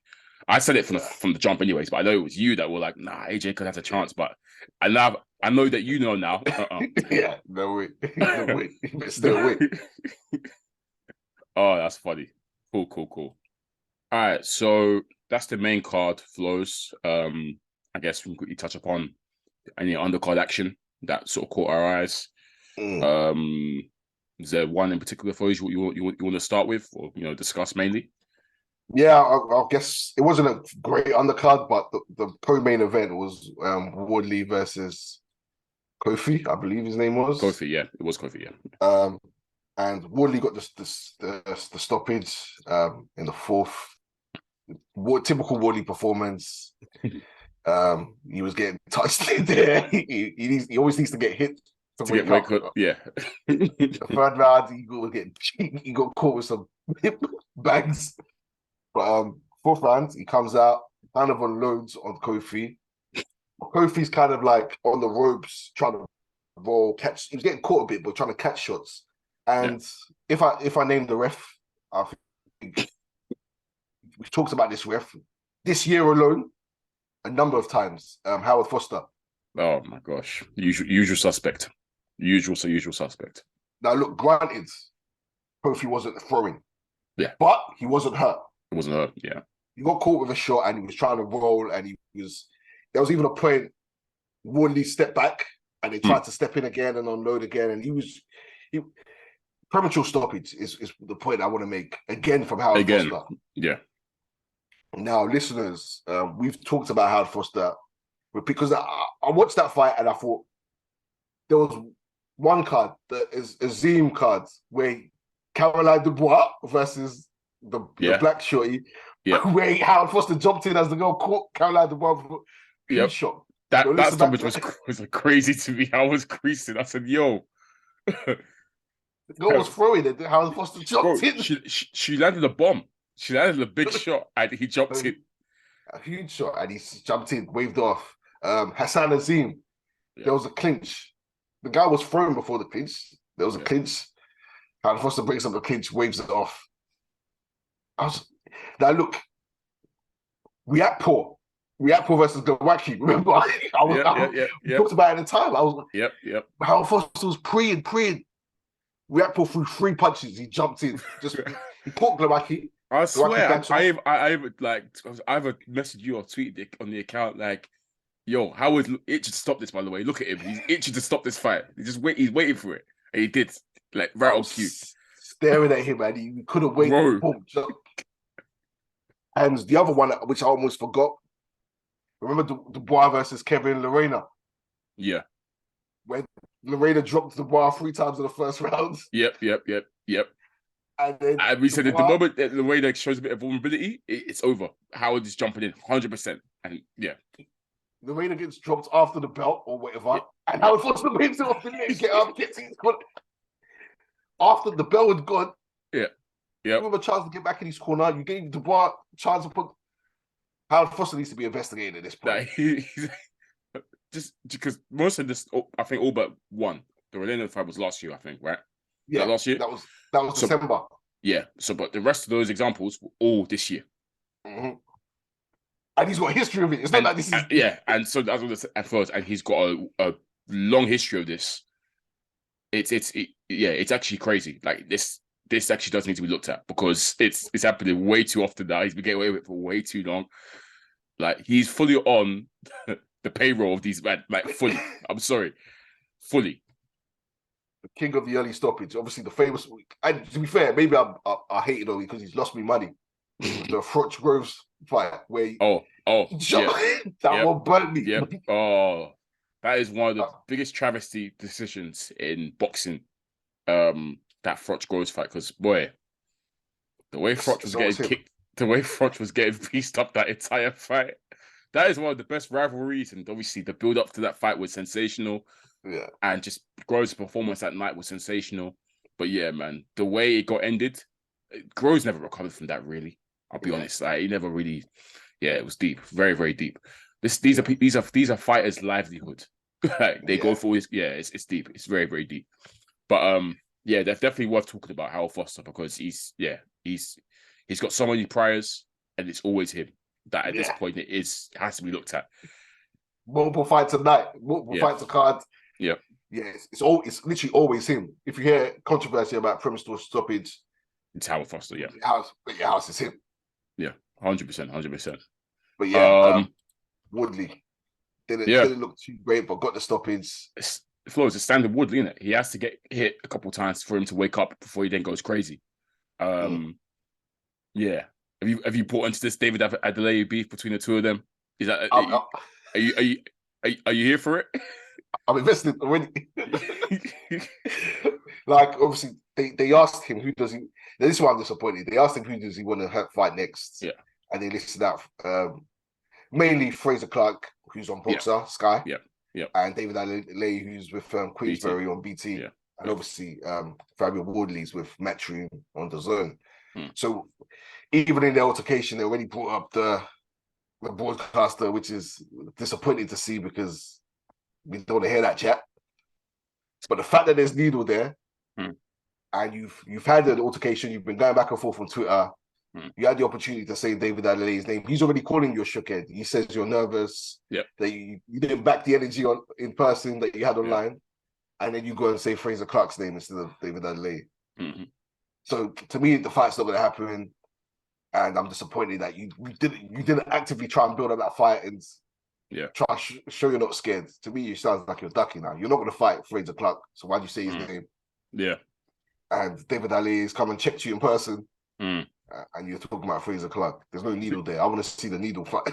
I said it from the jump anyways, but I know it was you that were like, nah, AJ could have a chance, but I know that you know now. Yeah, no way. Still wait. Oh, that's funny. Cool. All right, so that's the main card, Flows. I guess we can quickly touch upon any undercard action that sort of caught our eyes. Is there one in particular, Flows, you want to start with, or discuss mainly? Yeah, I guess it wasn't a great undercard, but the co-main event was Wardley versus Coffie, I believe his name was. Coffie, yeah. It was Coffie, yeah. And Wardley got the stoppage in the fourth. Typical Wardley performance. He was getting touched there. He always needs to get hit to wake up. Yeah. The third round, he got caught with some bangs. But fourth round, he comes out, kind of unloads on Coffie. Kofi's kind of like on the ropes, trying to roll, catch. He was getting caught a bit, but trying to catch shots. And if I name the ref, I think we talked about this ref this year alone a number of times. Howard Foster. Oh my gosh, usual suspect. Usual suspect. Now look, granted, Kofi wasn't throwing, but he wasn't hurt. It wasn't hurt. Yeah, he got caught with a shot and he was trying to roll, and there was even a point Wardley stepped back and they tried to step in again and unload again, and he premature stoppage is the point I want to make again from Howard Foster. Yeah. Now, listeners, we've talked about Howard Foster, but because I watched that fight and I thought there was one card that is a Zim card where Caroline Dubois versus the black shorty, yeah, where Howard Foster jumped in as the girl caught Caroline the one huge shot. That stoppage was like crazy to me. I was creasing. I said, "Yo." The girl was throwing it. Howard Foster jumped in. She landed a bomb. She landed a big shot, and he jumped in. A huge shot, and he jumped in, waved off. Hassan Azim, there was a clinch. The guy was thrown before the clinch. There was a clinch. Howard Foster breaks up the clinch, waves it off. Now look, React Poor versus Gawaki. Remember, we talked about it at the time. I was Howard Foster was preying. React Poor threw 3 punches. He jumped in. He caught Gawaki. I swear, I either messaged you or tweeted it on the account like, "Yo, Howard itching to stop this." By the way, look at him. He's itching to stop this fight. He's waiting for it, and he did. Like right on cue. Staring at him, and he couldn't wait. Boom, and the other one, which I almost forgot. Remember Dubois versus Kevin Lorena? Yeah. When Lorena dropped Dubois 3 times in the first round. Yep. And we said Dubois, at the moment that Lorena shows a bit of vulnerability, it's over. Howard is jumping in 100%. And Lorena gets dropped after the belt or whatever. And Howard Foster waves it off the leg, get up, gets his corner. After the bell had gone, remember Charles to get back in his corner. You gave Dubois a chance to put. Howard Foster needs to be investigated at this point. Just because most of this, I think all but one. The Orlando fight was last year, I think, right? Yeah, last year. That was December. Yeah. So, but the rest of those examples were all this year. Mm-hmm. And he's got a history of it. It's not like this is. And so that's what at first, and he's got a long history of this. It's actually crazy. Like this actually does need to be looked at because it's happening way too often now. He's been getting away with it for way too long. Like he's fully on the payroll of these men. Like fully. I'm sorry, fully. The king of the early stoppage. Obviously, the famous. And to be fair, maybe I hated on him because he's lost me money. The Froch Groves fight where that one burnt me. Yep. Oh, that is one of the biggest travesty decisions in boxing. That Froch Groves fight, because boy, the way Froch was getting kicked, the way Froch was getting pieced up that entire fight, that is one of the best rivalries. And obviously, the build up to that fight was sensational. Yeah, and just Groves' performance that night was sensational. But yeah, man, the way it got ended, Groves never recovered from that. Really, I'll be honest. Like, he never really. Yeah, it was deep, very, very deep. These are fighters' livelihood. Like, they go for this. Yeah, it's deep. It's very, very deep. But they're definitely worth talking about Howard Foster because he's got so many priors, and it's always him that at this point it has to be looked at. Multiple fights a night, multiple fights a card. Yeah, it's literally always him. If you hear controversy about premise or stoppage, it's Howard Foster. Yeah, House is him. Yeah, 100%. But Wardley didn't look too great, but got the stoppage. Flowz is standard Wardley, isn't it? He has to get hit a couple of times for him to wake up before he then goes crazy. Yeah. Have you brought into this David Adelaide beef between the two of them? Is that are you here for it? I'm invested already. Like, obviously, they asked him who does he. This is why I'm disappointed. They asked him who does he want to fight next. Yeah, and they listed out mainly Fraser Clark, who's on Boxer Sky. Yeah, and David Adelaide, who's with Queensberry on BT. Yeah. And obviously Fabio Wardley's with Matchroom on the Zone. So even in the altercation, they already brought up the broadcaster, which is disappointing to see because we don't want to hear that chat. But the fact that there's Needle there, and you've had an altercation, you've been going back and forth on Twitter. You had the opportunity to say David Adelaide's name. He's already calling you a shookhead. He says you're nervous. Yeah. That you didn't back the energy in person that you had online, and then you go and say Fraser Clark's name instead of David Adelaide. So to me, the fight's not going to happen, and I'm disappointed that you didn't actively try and build up that fight and try to show you're not scared. To me, it sounds like you're ducking now. You're not going to fight Fraser Clark, so why'd you say his name? Yeah. And David Adelaide's come and checked you in person. And you're talking about Fraser Clark. There's no Needle there. I want to see the Needle fight.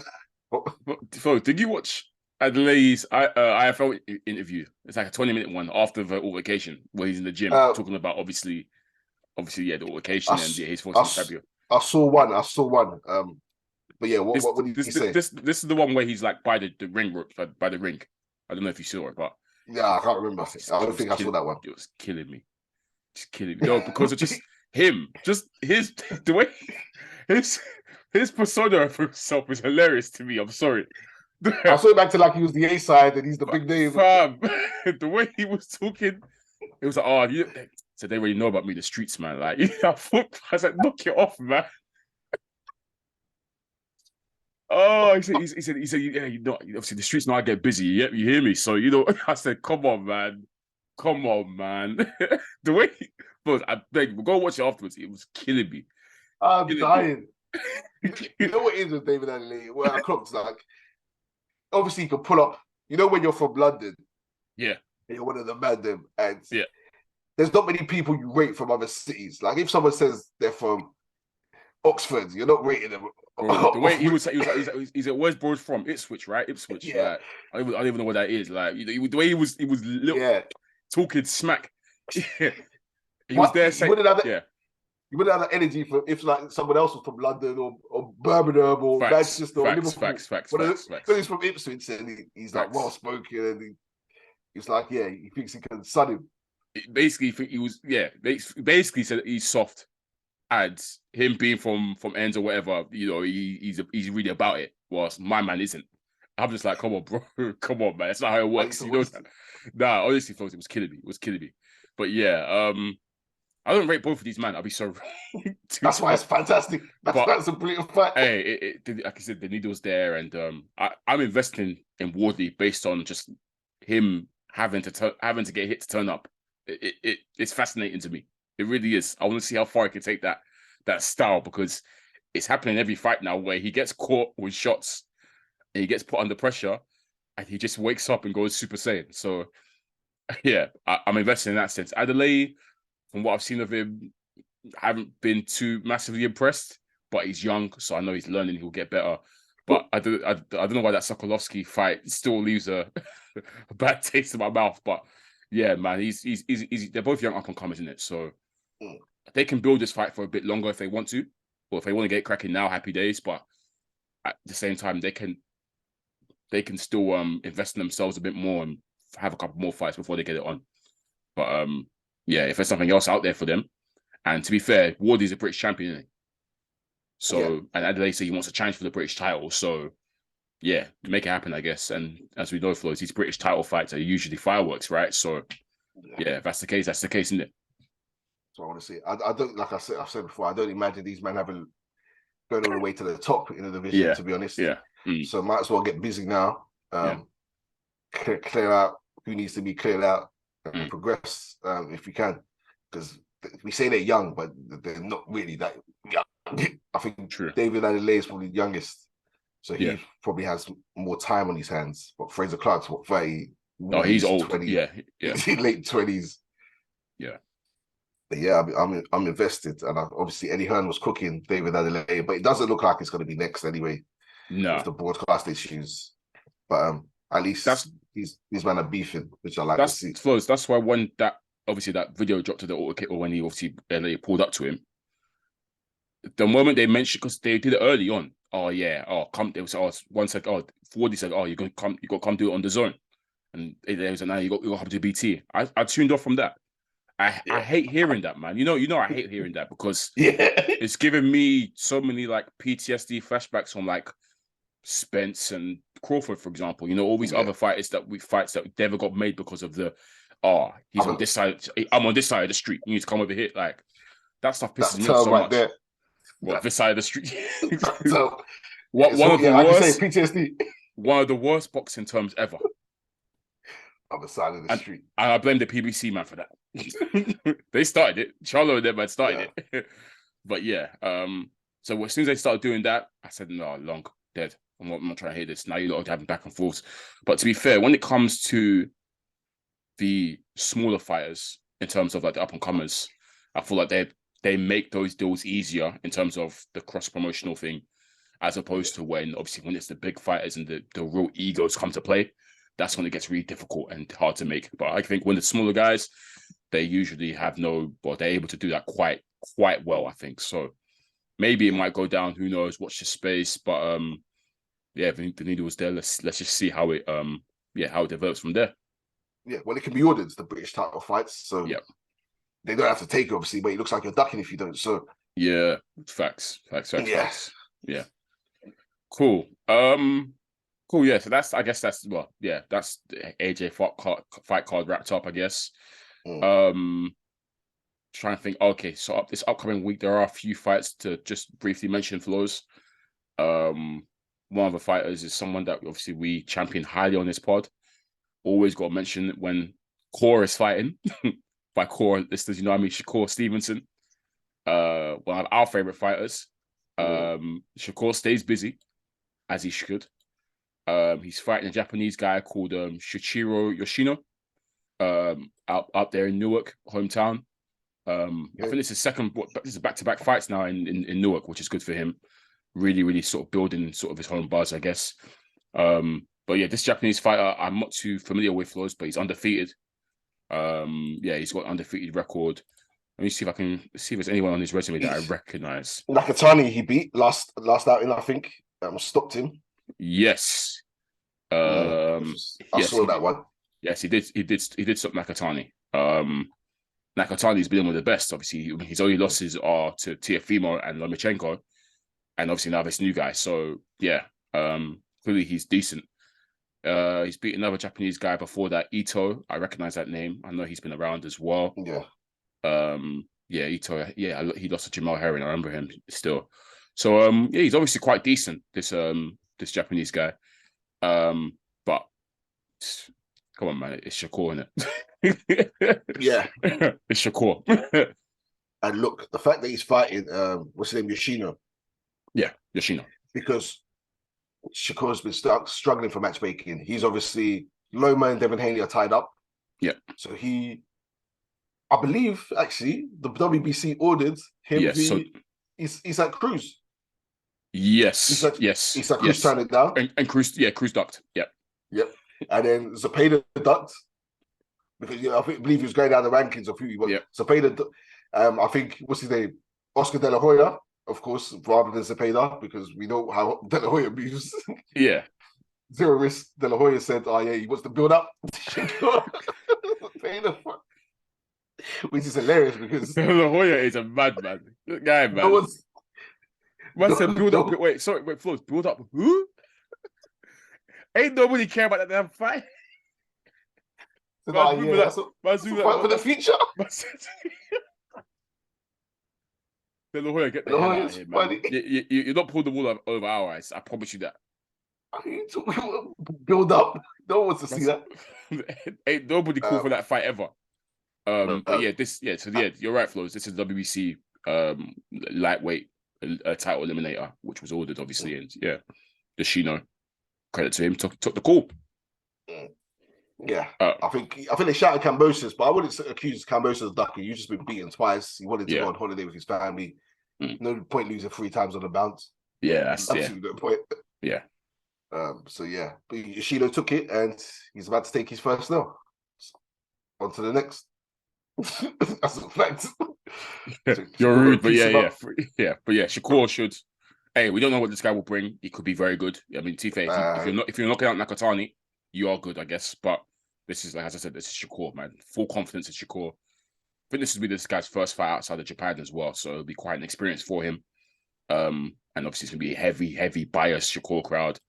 But did you watch Adelaide's IFL interview? It's like a 20-minute one after the altercation where he's in the gym talking about obviously the altercation and his force in Fabio. I saw one. But yeah, what did this, he say? this is the one where he's like by the ring rope, by the ring. I don't know if you saw it, but Yeah, I can't remember. I don't think I saw that one. It was killing me. Just killing me. No, because of just him. Just the way his persona of himself is hilarious to me. I'm sorry. I saw it back to like he was the A side and he's the big name. Fam, the way he was talking, it was like, oh, so they already know about me, the streets, man. Like, I was like, knock it off, man. Oh, he said, yeah, you know, obviously the streets know I get busy. You hear me? So, I said, come on, man. The way I beg, go watch it afterwards. It was killing me. I'm dying. You know what it is with David Adelaide? Well, I clocked like, obviously you can pull up, when you're from London. Yeah. You're one of the men them. And yeah. There's not many people you rate from other cities. Like if someone says they're from Oxford, you're not rating them. Bro, the way he's like, where's bro's from? Ipswich, right? Ipswich. Yeah. Like, I don't even know what that is. Like the way he was talking smack. Yeah. He was there saying, you wouldn't have that energy for if like someone else was from London or Birmingham or Manchester or Liverpool. Facts. He's from Ipswich and he's like well spoken and he's like, he thinks he can sun him. Basically, basically said he's soft, and him being from ends or whatever, he's really about it. Whilst my man isn't. I'm just like, come on, bro, come on, man. That's not how it works. Nah, honestly, folks, it was killing me. But yeah, I don't rate both of these, man. I'll be so wrong. That's why it's fantastic. That's a brilliant fact. Hey, like I said, the needle's there, and I'm investing in Wardley based on just him having to get hit to turn up. It's fascinating to me. It really is. I want to see how far he can take that style, because it's happening every fight now where he gets caught with shots and he gets put under pressure and he just wakes up and goes Super Saiyan. So yeah, I'm investing in that sense. Adelaide, from what I've seen of him, I haven't been too massively impressed, but he's young, so I know he's learning. He'll get better. But I don't know why that Sokolowski fight still leaves a bad taste in my mouth. But yeah, man, they're both young up and comers, isn't it? So they can build this fight for a bit longer if they want to, or if they want to get cracking now, happy days. But at the same time, they can still invest in themselves a bit more and have a couple more fights before they get it on. But yeah, if there's something else out there for them, and to be fair, Wardley's a British champion, isn't he? So and Adelaide said he wants to challenge for the British title. So yeah, make it happen, I guess. And as we know, Flowz, these British title fights are usually fireworks, right? So yeah, if that's the case, isn't it? So I want to see. I don't, like I've said before, I don't imagine these men having going all the way to the top in the division, to be honest. Yeah. So might as well get busy now. Clear out who needs to be cleared out and progress if we can. Because we say they're young, but they're not really that young. I think David Adelaide is probably the youngest. So he probably has more time on his hands. But Fraser Clark's 30? No, he's old. 20, yeah. He's in late 20s. Yeah. But yeah, I'm invested. And obviously Eddie Hearn was cooking David Adelaide, but it doesn't look like it's going to be next anyway. No. With the broadcast issues. But at least these men are beefing, which I like to see. Flowz, that's why when that video dropped to the auto kick, or when he obviously pulled up to him, the moment they mentioned, because they did it early on, come. They was one said, Fordy said, you got to come do it on the zone, and they was like, now you got to come to BT. I tuned off from that. I hate hearing that, man. You know, I hate hearing that because it's giving me so many like PTSD flashbacks on like Spence and Crawford, for example. All these other fights that never got made because of he's on this side. I'm on this side of the street. You need to come over here. Like that stuff pisses me off so much. There. What, this side of the street? So one of the worst PTSD. One of the worst boxing terms ever. Other side of the street. And I blame the PBC man for that. They started it. Charlo and them man started it. But yeah, so as soon as they started doing that, I said, no, long dead. I'm not trying to hear this. Now you're not having back and forth. But to be fair, when it comes to the smaller fighters, in terms of like the up and comers, I feel like they make those deals easier in terms of the cross promotional thing, as opposed to when it's the big fighters and the real egos come to play. That's when it gets really difficult and hard to make. But I think when the smaller guys, they usually they're able to do that quite well, I think. So maybe it might go down. Who knows? Watch the space. But yeah, the needle was there. Let's just see how it how it develops from there. Yeah, well, it can be ordered, the British title fights. So yeah, they don't have to take it, obviously, but it looks like you're ducking if you don't. So yeah, facts. Yeah. Yeah, cool. Cool. Yeah, so I guess that's the AJ fight card wrapped up. I guess. Trying to think. Okay, so this upcoming week there are a few fights to just briefly mention. Flowz. One of the fighters is someone that obviously we champion highly on this pod. Always got to mention when Core is fighting. By Core listeners, you know what I mean? Shakur Stevenson. One of our favorite fighters. Shakur stays busy, as he should. He's fighting a Japanese guy called Shichiro Yoshino. Out there in Newark, hometown. I think this is back-to-back fights now in Newark, which is good for him. Really, really sort of building sort of his home buzz, I guess. But yeah, this Japanese fighter, I'm not too familiar with Flowz, but he's undefeated. He's got an undefeated record. Let me see if I can see if there's anyone on his resume that I recognize. Nakatani he beat last outing, I think. Stopped him. Yes. I saw that one. Yes, he did stop Nakatani. Nakatani's been one of the best. Obviously, his only losses are to Tiafimo and Lomachenko, and obviously now this new guy. So yeah, clearly he's decent. He's beat another Japanese guy before that, Ito. I recognize that name. I know he's been around as well. Yeah. Ito. Yeah, he lost to Jamal Herring. I remember him still. So he's obviously quite decent. This Japanese guy. But come on, man, it's Shakur, isn't it? Yeah, it's Shakur. And look, the fact that he's fighting, what's his name, Yoshino. Yeah, Yoshino. Because Shakur's been struggling for matchmaking. He's obviously Loma and Devin Haney are tied up. Yeah. So I believe actually the WBC ordered him. Yeah, he's at Cruz. Yes. He's at Cruz turned it down. And Cruz ducked. Yep. And then Zepeda ducked. Because I believe he was going down the rankings of who he was. Yep. Zepeda, I think, what's his name? Oscar De La Hoya, of course, rather than Zepeda, because we know how De La Hoya moves. Yeah. Zero risk. De La Hoya said, he wants to build up. Which is hilarious because De La Hoya is a madman. That guy, man. Man said build up. Wait, Flowz, build up who? Ain't nobody care about that damn fight. Fight for the future. De La Hoya, get the hell out of here, man. You're not pulling the wool over our eyes. I promise you that. Build up. No one wants to see that. Ain't nobody cool for that fight ever. But yeah, you're right, Flowz. This is WBC lightweight title eliminator, which was ordered, obviously, and yeah, Yoshino, credit to him, took the call. Yeah, I think they shouted Kambosos, but I wouldn't accuse Kambosos of ducking. You've just been beaten twice. He wanted to go on holiday with his family. No point losing 3 times on the bounce. Yeah, that's absolutely no point. Yeah. So yeah, but Yoshino took it, and he's about to take his first now. On to the next. That's a fact. You're rude, but yeah. But yeah, Shakur should. Hey, we don't know what this guy will bring. He could be very good. I mean, Tifa, if you're knocking out Nakatani, you are good, I guess. But this is, like as I said, this is Shakur, man. Full confidence in Shakur. I think this will be this guy's first fight outside of Japan as well, so it'll be quite an experience for him. And obviously, it's gonna be a heavy biased Shakur crowd.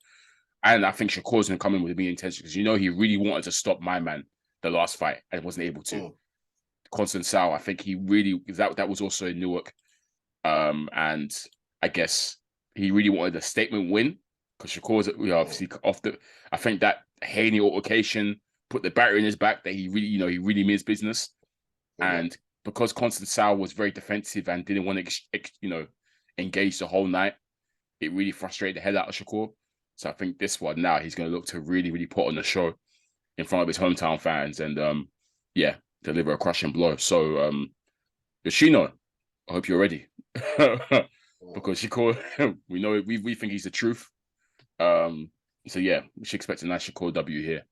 And I think Shakur's gonna come in with the intention because he really wanted to stop my man the last fight and wasn't able to. Constant Sal, I think he really that was also in Newark, and I guess he really wanted a statement win because Shakur's obviously off the. I think that Haney altercation put the battery in his back that he really means business, and because Constant Sal was very defensive and didn't want to engage the whole night, it really frustrated the hell out of Shakur. So I think this one now he's going to look to really put on the show in front of his hometown fans and deliver a crushing blow. So, Yoshino, I hope you're ready. Because Shakur, we know we think he's the truth. So yeah, we should expect a nice Shakur W here.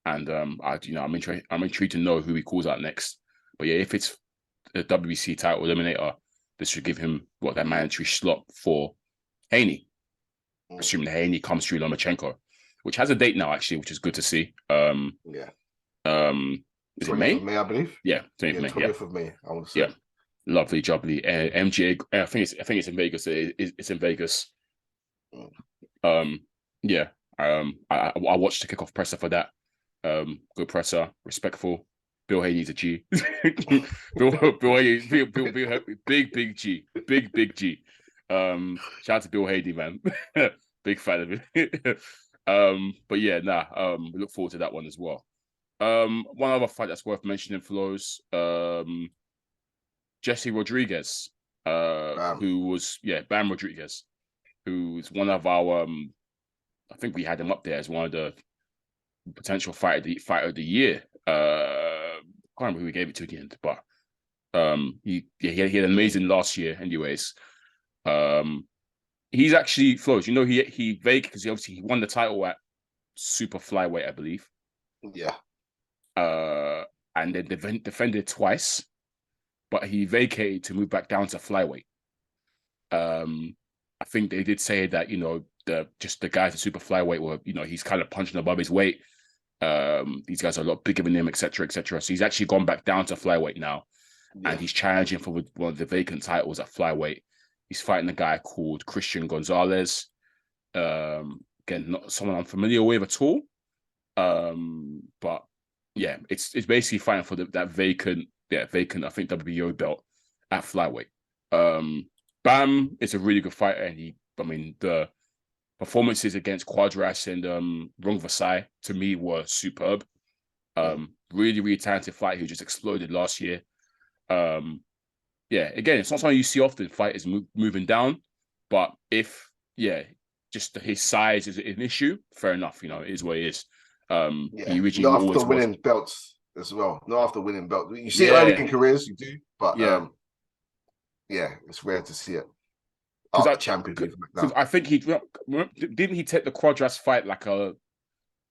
And I'm intrigued to know who he calls out next. But yeah, if it's a WBC title eliminator, this should give him that mandatory slot for Haney, assuming Haney comes through Lomachenko, which has a date now actually, which is good to see. Yeah. Is it May? Of May, I believe. Yeah, 20th of May. I want to say. Yeah, lovely, jubbly. MGA. I think it's in Vegas. It's in Vegas. Yeah. I watched the kickoff presser for that. Good presser, respectful. Bill Haney's a G. Bill Haney, big G, big G. Shout out to Bill Haney, man. Big fan of it. But yeah, we look forward to that one as well. One other fight that's worth mentioning, Flowz, Jesse Rodriguez, who was Bam Rodriguez, who's one of our I think we had him up there as one of the potential fight of the year. I can't remember who we gave it to at the end, but he had an amazing last year anyways. He's actually, Flowz, he vacated because he won the title at super flyweight, I believe. Yeah. And then defended twice, but he vacated to move back down to flyweight. I think they did say that, the guys at super flyweight were, he's kind of punching above his weight. These guys are a lot bigger than him, etc., etc. So he's actually gone back down to flyweight now, and he's challenging for one of the vacant titles at flyweight. He's fighting a guy called Christian Gonzalez. Again, not someone I'm familiar with at all. But yeah, it's basically fighting for that vacant, I think, WBO belt at flyweight. Bam is a really good fighter, and the performances against Quadras and Rung Vasai to me were superb. Really, really talented fighter who just exploded last year. Again, it's not something you see often, fighters moving down, but if just his size is an issue, fair enough, it is what it is. He originally not after winning belts as well. Not after winning belts. You see it early in careers, you do, but it's rare to see it. Because I think didn't he take the Quadras fight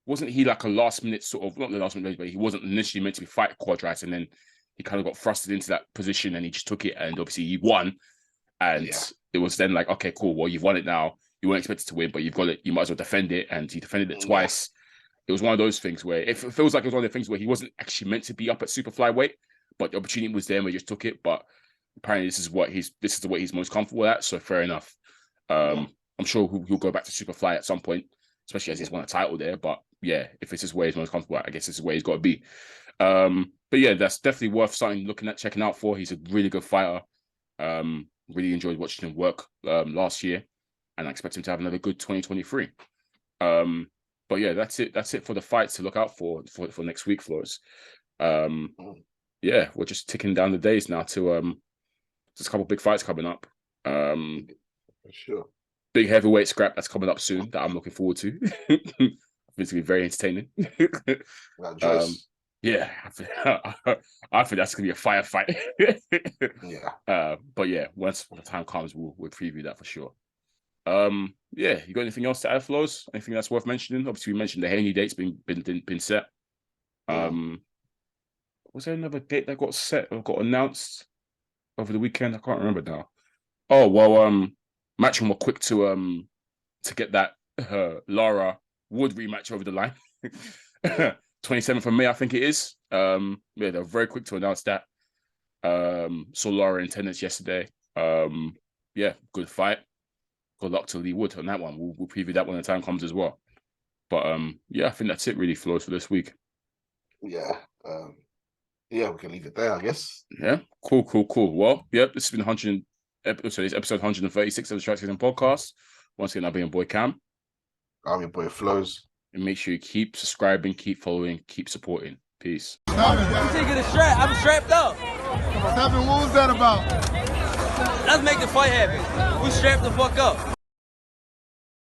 wasn't he like a last minute sort of, not the last minute, but he wasn't initially meant to be fighting Quadras, and then he kind of got thrusted into that position and he just took it, and obviously he won. And it was then like, okay, cool, well, you've won it now. You weren't expected to win, but you've got it, you might as well defend it. And he defended it twice. It was one of those things where it feels like it was one of the things where he wasn't actually meant to be up at super flyweight, but the opportunity was there and we just took it. But apparently this is what he's most comfortable at, so fair enough. I'm sure he'll go back to super fly at some point, especially as he's won a title there. But yeah, if this is where he's most comfortable at, I guess this is where he's got to be. But yeah, that's definitely worth checking out for. He's a really good fighter. Really enjoyed watching him work last year, and I expect him to have another good 2023. But yeah, that's it for the fights to look out for next week, Flowz. We're just ticking down the days now to there's a couple of big fights coming up. For sure. Big heavyweight scrap that's coming up soon that I'm looking forward to. I think it's gonna be very entertaining. I think that's gonna be a firefight. But yeah, once the time comes, we'll preview that for sure. You got anything else to add, Flowz? Anything that's worth mentioning? Obviously, we mentioned the Haney date's been set. Was there another date that got set or got announced over the weekend? I can't remember now. Oh well, Matchroom were quick to get that Lara Wood rematch over the line. 27th of May, I think it is. They're very quick to announce that. Saw Lara in attendance yesterday. Good fight. Good luck to Lee Wood on that one. We'll preview that when the time comes as well. But I think that's it really, Flowz, for this week. We can leave it there, I guess. Yeah, cool. Well, this has been episode 136 of the SZN Podcast. Once again, I'll be your boy Kam. I'm your boy Flowz. And make sure you keep subscribing, keep following, keep supporting. Peace. You take it a strap. I'm strapped up. What was that about? Let's make the fight happen. We strapped the fuck up.